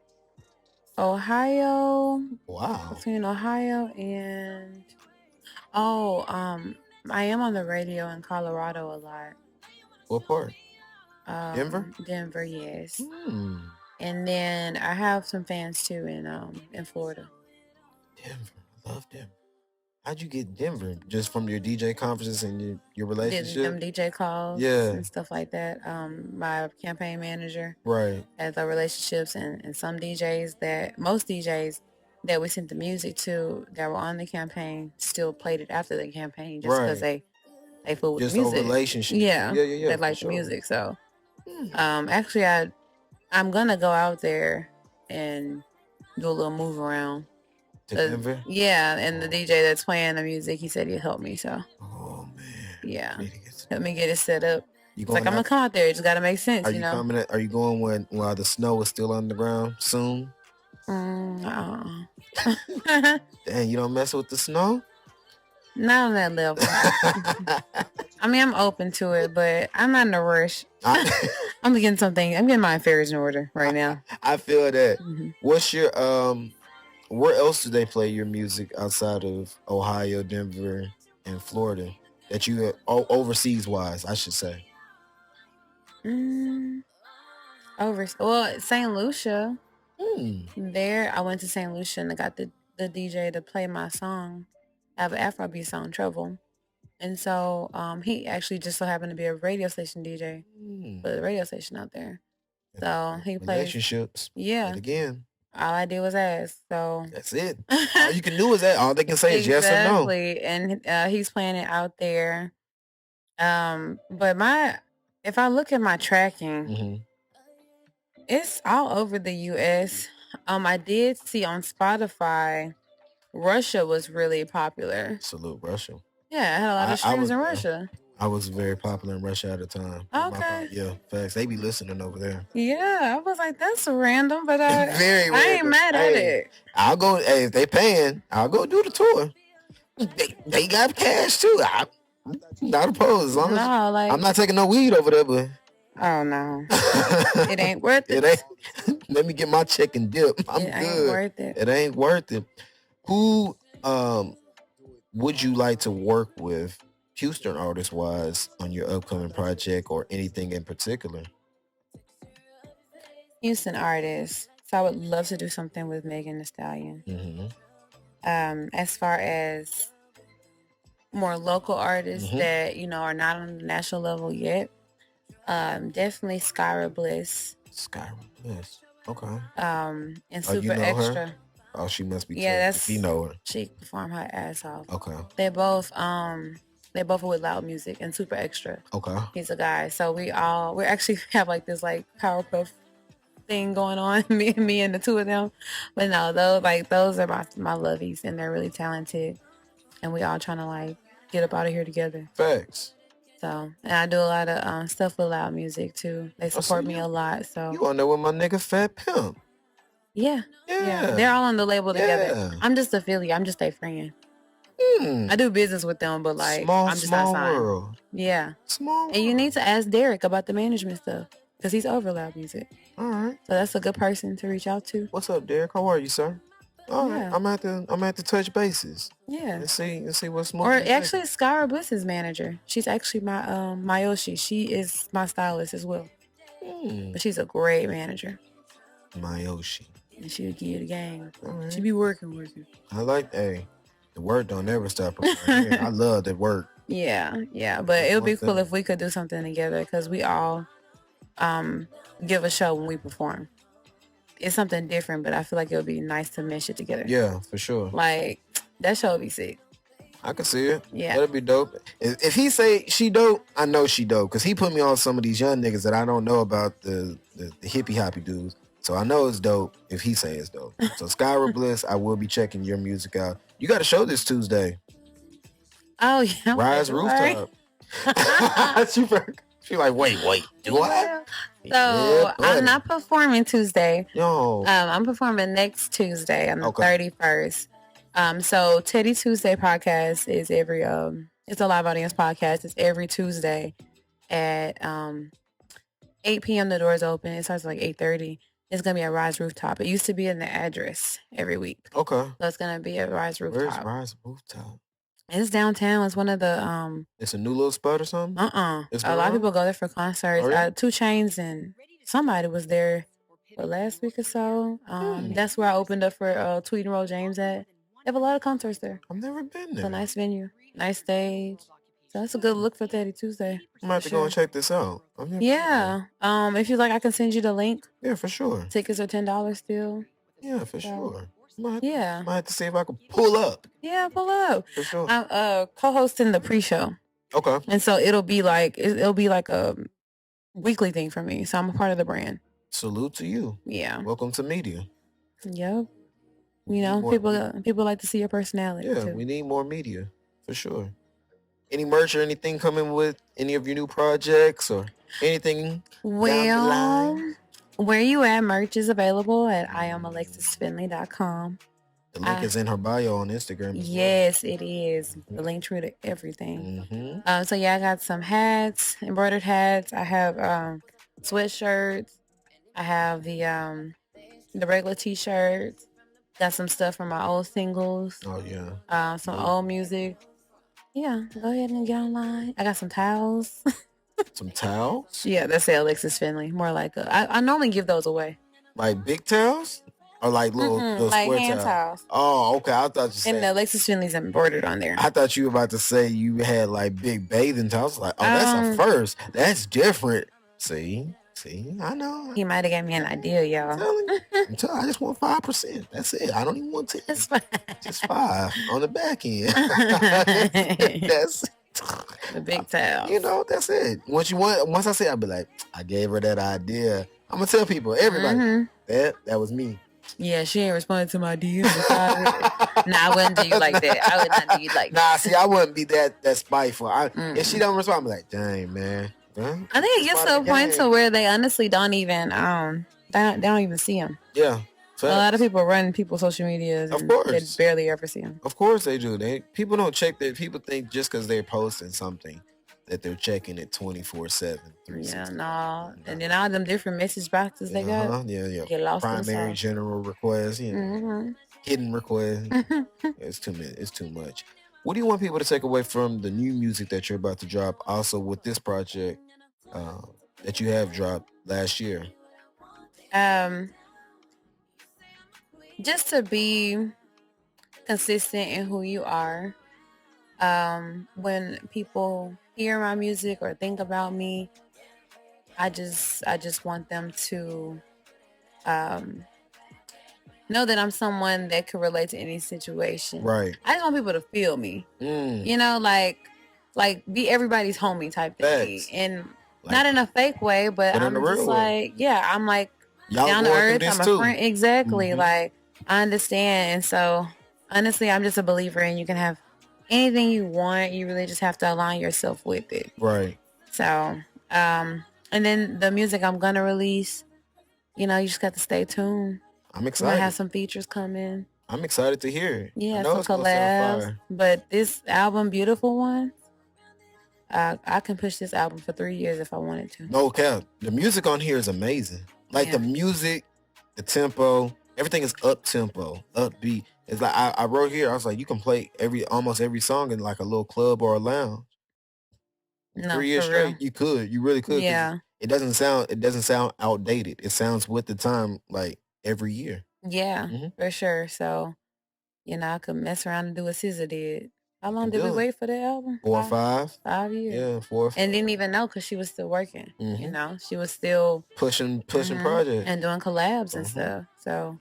Ohio. Wow. Between Ohio and I am on the radio in Colorado a lot. What part? Denver? Denver, yes. And then I have some fans too in Florida. Denver. I love Denver. How'd you get Denver? Just from your DJ conferences and your relationship? Them DJ calls and stuff like that. My campaign manager has our relationships and most DJs that we sent the music to that were on the campaign still played it after the campaign just because they fool with the music. Relationship. Yeah. They like the music. So actually I'm gonna go out there and do a little move around. To Denver? Yeah, and the DJ that's playing the music, he said he'd help me. So, oh man, yeah, help me get it set up. It's like I'm gonna come out there. It just gotta make sense. Are you coming? Are you going while the snow is still on the ground soon? Dang, you don't mess with the snow? Not on that level. I mean, I'm open to it, but I'm not in a rush. I'm getting my affairs in order right now. I feel that. What's your where else do they play your music outside of Ohio, Denver, and Florida? That you overseas wise, I should say. St. Lucia. There, I went to St. Lucia and I got the DJ to play my song. I have an Afrobeat song, Trouble. And so he actually just so happened to be a radio station DJ for the radio station out there. So he plays relationships. Yeah. And again. All I did was ask, so that's it. All you can do is that. All they can say is yes or no. Exactly, and he's playing it out there. But if I look at my tracking, it's all over the U.S. I did see on Spotify, Russia was really popular. Salute Russia. Yeah, I had a lot of streams in Russia. I was very popular in Russia at the time. Okay. Yeah, facts. They be listening over there. Yeah, I was like, that's random, but I ain't mad at it. I'll go. Hey, if they paying, I'll go do the tour. They got cash too. I'm not opposed. As long as I'm not taking no weed over there, but oh no, it ain't worth it. It ain't. Let me get my check and dip. I'm good. Ain't worth it. It ain't worth it. Who would you like to work with? Houston artist wise on your upcoming project or anything in particular? Houston artists. So I would love to do something with Megan Thee Stallion. As far as more local artists that, are not on the national level yet, definitely Skyra Bliss. Skyra Bliss. Okay. And Super Extra. Her? Oh, she must be. Yeah, that's. You know her. She performed her ass off. Okay. They both are with Loud Music and Super Extra. Okay. He's a guy. So we actually have like this like Powerpuff thing going on, me and the two of them. But no, those are my lovies and they're really talented. And we all trying to like get up out of here together. Facts. So, and I do a lot of stuff with Loud Music too. They support me a lot. So you on there with my nigga Fat Pimp? Yeah. They're all on the label together. I'm just affiliate. I'm just their friend. I do business with them, but like I'm just not signed. World. Yeah. Small. And you need to ask Derek about the management stuff because he's over loud music. All right. So that's a good person to reach out to. What's up, Derek? How are you, sir? All right. I'm at the touch bases. Yeah. And see what's more. Or actually, Skyra Bliss's manager. She's actually my Mayoshi. She is my stylist as well. But she's a great manager. Mayoshi. And she'll give you the game. Right. She be working. I like the work don't ever stop. I love the work. Yeah. But it would be cool if we could do something together because we all give a show when we perform. It's something different, but I feel like it would be nice to mesh it together. Yeah, for sure. Like, that show would be sick. I can see it. Yeah. That'd be dope. If he say she dope, I know she dope. Because he put me on some of these young niggas that I don't know about the hippie hoppy dudes. So I know it's dope if he say it's dope. So Skyra Bliss, I will be checking your music out. You got a show this Tuesday. Oh, yeah. Rise Rooftop. She like, wait, do I? So I'm not performing Tuesday. Yo. I'm performing next Tuesday on the 31st. So Teddy Tuesday podcast is it's a live audience podcast. It's every Tuesday at 8 p.m. The doors open. It starts at like 8:30. It's gonna be at Rise Rooftop. It used to be in the address every week. Okay. So it's gonna be at Rise Rooftop. Where's Rise Rooftop? It's downtown. It's one of the It's a new little spot or something? A lot of people go there for concerts. Oh, really? 2 Chainz and somebody was there for last week or so. That's where I opened up for Tweet and Roll James at. They have a lot of concerts there. I've never been there. It's a nice venue, nice stage. So that's a good look for Teddy Tuesday. I'm about to go and check this out. Yeah. If you like, I can send you the link. Yeah, for sure. Tickets are $10 still. Yeah, for sure. Might have to see if I can pull up. Yeah, pull up. For sure. I'm co-hosting the pre-show. Okay. And so it'll be like a weekly thing for me. So I'm a part of the brand. Salute to you. Yeah. Welcome to media. Yep. You know, people like to see your personality. Yeah, too. We need more media for sure. Any merch or anything coming with any of your new projects or anything? Well, where you at? Merch is available at IamAlexisFinley.com. The link is in her bio on Instagram. Yes, it is. The link true to everything. So yeah, I got some hats, embroidered hats. I have sweatshirts. I have the regular t-shirts. Got some stuff from my old singles. Oh yeah. Some old music. Yeah, go ahead and get online. I got some towels. Some towels? Yeah, that's Alexis Finley. More like I normally give those away. Like big towels? Or like little like square hand towels. Oh, okay. I thought you said. And Alexis Finley's embroidered on there. I thought you were about to say you had like big bathing towels. Like, oh, that's a first. That's different. See, I know. He might have gave me an idea, y'all. I just want 5%. That's it. I don't even want 10. That's fine. Just 5 on the back end. That's the big towel. You know, that's it. Once I say, I'll be like, I gave her that idea. I'm gonna tell people, everybody, that was me. Yeah, she ain't responding to my DMs. Nah, I wouldn't do you like that. I would not do you like that. Nah, see, I wouldn't be that spiteful. If she don't respond, I'm like, dang, man. I think it gets to a point to where they honestly don't even they don't even see them. Yeah. Facts. A lot of people run people's social medias. Of course. They barely ever see them. Of course they do. People don't check that. People think just because they're posting something that they're checking it 24/7. Yeah, no. And then all them different message boxes they got. Yeah. Get lost primary, general requests, hidden requests. It's too much. What do you want people to take away from the new music that you're about to drop? Also with this project that you have dropped last year. Just to be consistent in who you are. When people hear my music or think about me, I just want them to know that I'm someone that could relate to any situation. Right. I just want people to feel me. You know, like be everybody's homie type thing. And like, not in a fake way, but I'm just like, I'm like down to earth. I'm a friend. Exactly. Like I understand. And so honestly, I'm just a believer in you can have anything you want. You really just have to align yourself with it. Right. So, and then the music I'm gonna release, you just got to stay tuned. I'm excited. I have some features coming. I'm excited to hear it. Yeah, I know some it's gonna sound collabs. fire. But this album, Beautiful One, I can push this album for 3 years if I wanted to. No cap. The music on here is amazing. Like the music, the tempo, everything is up tempo, upbeat. It's like I wrote here. I was like, you can play almost every song in like a little club or a lounge. No, 3 years for real. straight, you really could. Yeah. It doesn't sound outdated. It sounds with the time, like every year. Yeah, for sure. So, I could mess around and do what SZA did. How long did we wait for the album? 4 or 5. 5 years. Yeah, 4 or 5. And didn't even know because she was still working. She was still pushing projects and doing collabs and stuff. So,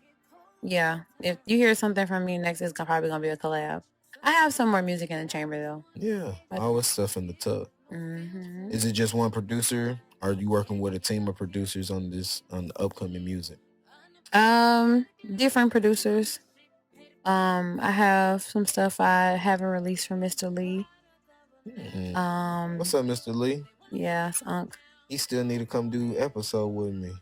yeah, if you hear something from me next, it's probably gonna be a collab. I have some more music in the chamber though. Yeah, always stuff in the tub. Is it just one producer? Or are you working with a team of producers on the upcoming music? Different producers. I have some stuff I haven't released from Mr. Lee. What's up, Mr. Lee? Yeah, it's Unc. He still need to come do episode with me.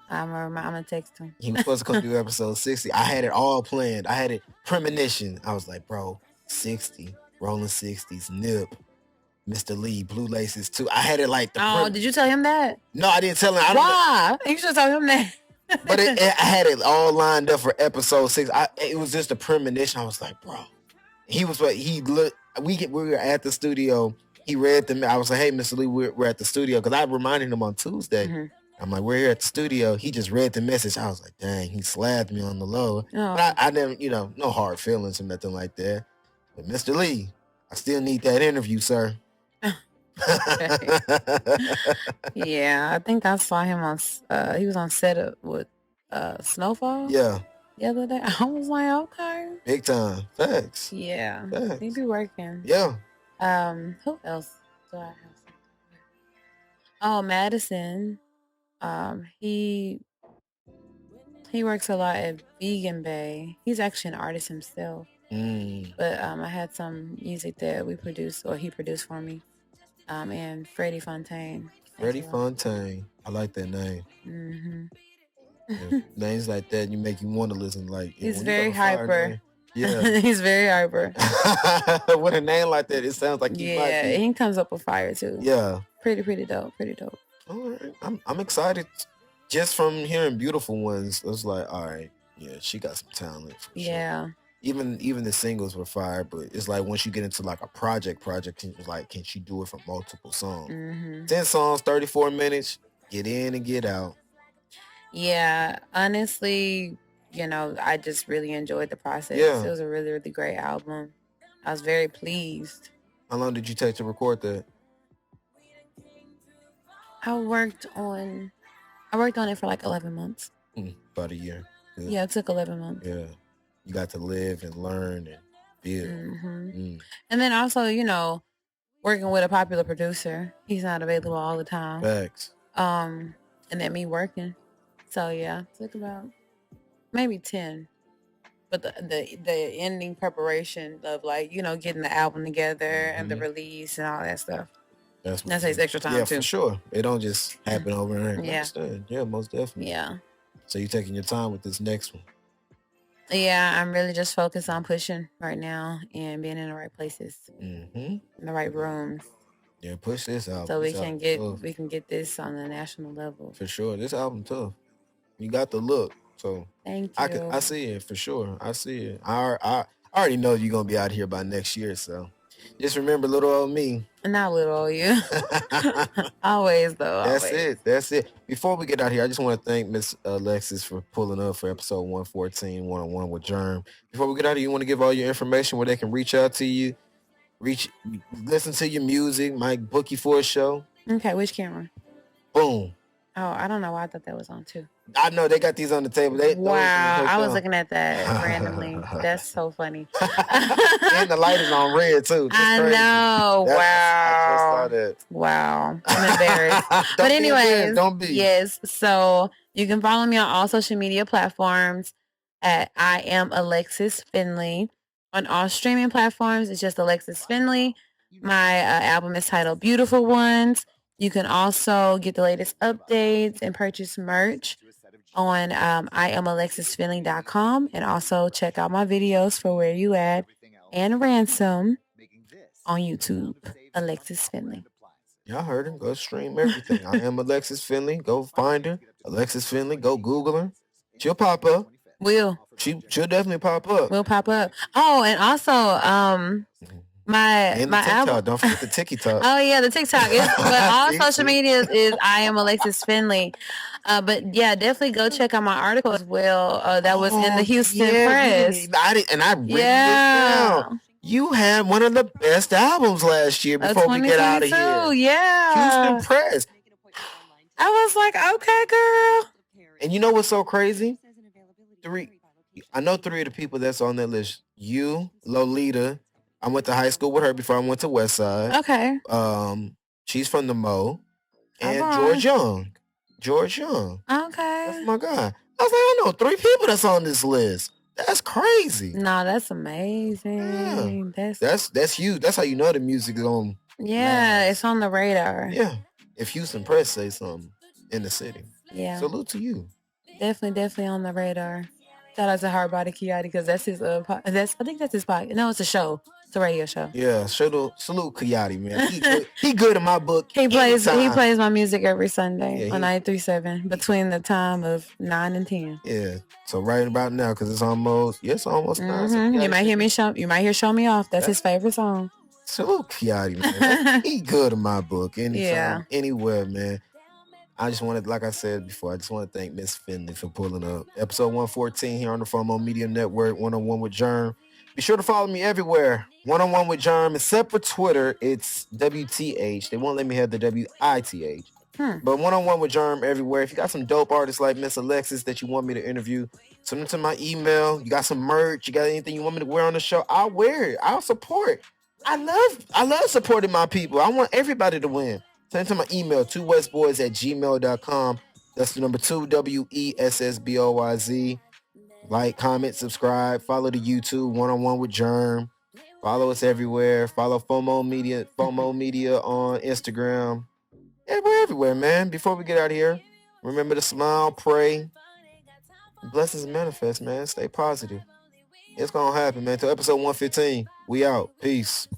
I'm gonna text him. He was supposed to come do episode 60. I had it all planned. I had it premonition. I was like, bro, 60, rolling 60s, nip, Mr. Lee, blue laces too. I had it like the. Did you tell him that? No, I didn't tell him. Why? You should tell him that. But I had it all lined up for episode 6. It was just a premonition. I was like, bro. He was what he looked. We were at the studio. He read them. I was like, hey, Mr. Lee, we're at the studio because I reminded him on Tuesday. I'm like, we're here at the studio. He just read the message. I was like, dang, he slapped me on the low. But I didn't, no hard feelings or nothing like that. But Mr. Lee, I still need that interview, sir. Yeah, I think I saw him on. He was on set with Snowfall. Yeah. The other day, I was like, okay, big time, facts. Yeah, facts. he be working. Yeah. Who else do I have? Oh, Madison. He works a lot at Vegan Bay. He's actually an artist himself. But I had some music that we produced, or he produced for me. And Freddie Fontaine. Freddie Fontaine. I like that name. Names like that, you make you want to listen. Like he's very hyper. Yeah, he's very hyper. With a name like that, it sounds like he comes up with fire too. Yeah, pretty dope. Pretty dope. All right, I'm excited just from hearing Beautiful Ones. It was like, all right, yeah, she got some talent. For sure. Even the singles were fire, but it's like once you get into like a project, it's like, can she do it for multiple songs? 10 songs, 34 minutes, get in and get out. Yeah, honestly, I just really enjoyed the process. Yeah. It was a really, really great album. I was very pleased. How long did you take to record that? I worked on it for like 11 months. About a year. Good. Yeah, it took 11 months. Yeah. You got to live and learn and build. And then also, working with a popular producer. He's not available all the time. Facts. And then me working. So yeah, it took about maybe 10. But the ending preparation of like, getting the album together and the release and all that stuff. That takes extra time too. Yeah, for sure. It don't just happen overnight. Yeah. Yeah, most definitely. Yeah. So you're taking your time with this next one. Yeah, I'm really just focused on pushing right now and being in the right places, in the right rooms. Yeah, push this out. So we can get this on the national level. For sure, this album tough. You got the look, so thank you. I see it for sure. I see it. I already know you're gonna be out here by next year, so just remember little old me. Not little old you. Always though. That's it. Before we get out here, I just want to thank Miss Alexis for pulling up for episode 114, one-on-one with Jerm. Before we get out here, you want to give all your information where they can reach out to you, listen to your music, might book you for a show. Okay, which camera? Boom. Oh, I don't know why I thought that was on too. I know they got these on the table. Wow, I was looking at that randomly. That's so funny. And the light is on red too. I know. Wow. I just saw that. Wow. I'm embarrassed. But anyways, don't be. Yes. So you can follow me on all social media platforms at I am Alexis Finley. On all streaming platforms, it's just Alexis Finley. My album is titled Beautiful Ones. You can also get the latest updates and purchase merch on IamAlexisFinley.com, and also check out my videos for Where You At and Ransom on YouTube. Alexis Finley. Y'all heard him. Go stream everything. I am Alexis Finley. Go find her. Alexis Finley. Go Google her. She'll pop up. She'll definitely pop up. Will pop up. Oh, and also my TikTok. album. Don't forget the TikTok. Oh yeah, the TikTok. But all social media is I am Alexis Finley. But yeah, definitely go check out my article as well. That was in the Houston Press. I read it down. You had one of the best albums last year before we get out of here. Yeah. Houston Press. I was like, okay, girl. And you know what's so crazy? I know three of the people that's on that list. You, Lolita. I went to high school with her before I went to Westside. Okay. She's from the Mo. And George Young. Okay. That's my guy. I was like, I know 3 people that's on this list. That's crazy. No, that's amazing. Yeah. That's huge. That's how you know the music is on. Yeah, it's on the radar. Yeah. If Houston Press say something in the city. Yeah. Salute to you. Definitely on the radar. Shout out to Hardbody Kiati because that's his I think that's his podcast. No, it's a show. It's a radio show. Yeah, salute Kiati, man. He good in my book. He plays my music every Sunday on 937 between the time of 9 and 10. Yeah. So right about now, because it's almost 9. So you might hear Show Me Off. That's his favorite song. Salute Kiati, man. He good in my book. Anytime, anywhere, man. I just wanted, like I said before, I just want to thank Miss Finley for pulling up. Episode 114 here on the FOMO Media Network, One-on-One with Jerm. Be sure to follow me everywhere. One-on-One with Jerm, except for Twitter, it's WTH. They won't let me have the WITH. But One-on-One with Jerm everywhere. If you got some dope artists like Miss Alexis that you want me to interview, send them to my email. You got some merch, you got anything you want me to wear on the show, I'll wear it. I'll support. I love supporting my people. I want everybody to win. Send it to my email, 2westboys@gmail.com. That's the number 2, WESSBOYZ. Like, comment, subscribe. Follow the YouTube, One-on-One with Jerm. Follow us everywhere. Follow FOMO Media on Instagram. Yeah, we're everywhere, man. Before we get out of here, remember to smile, pray. Blessings manifest, man. Stay positive. It's going to happen, man. Till episode 115. We out. Peace.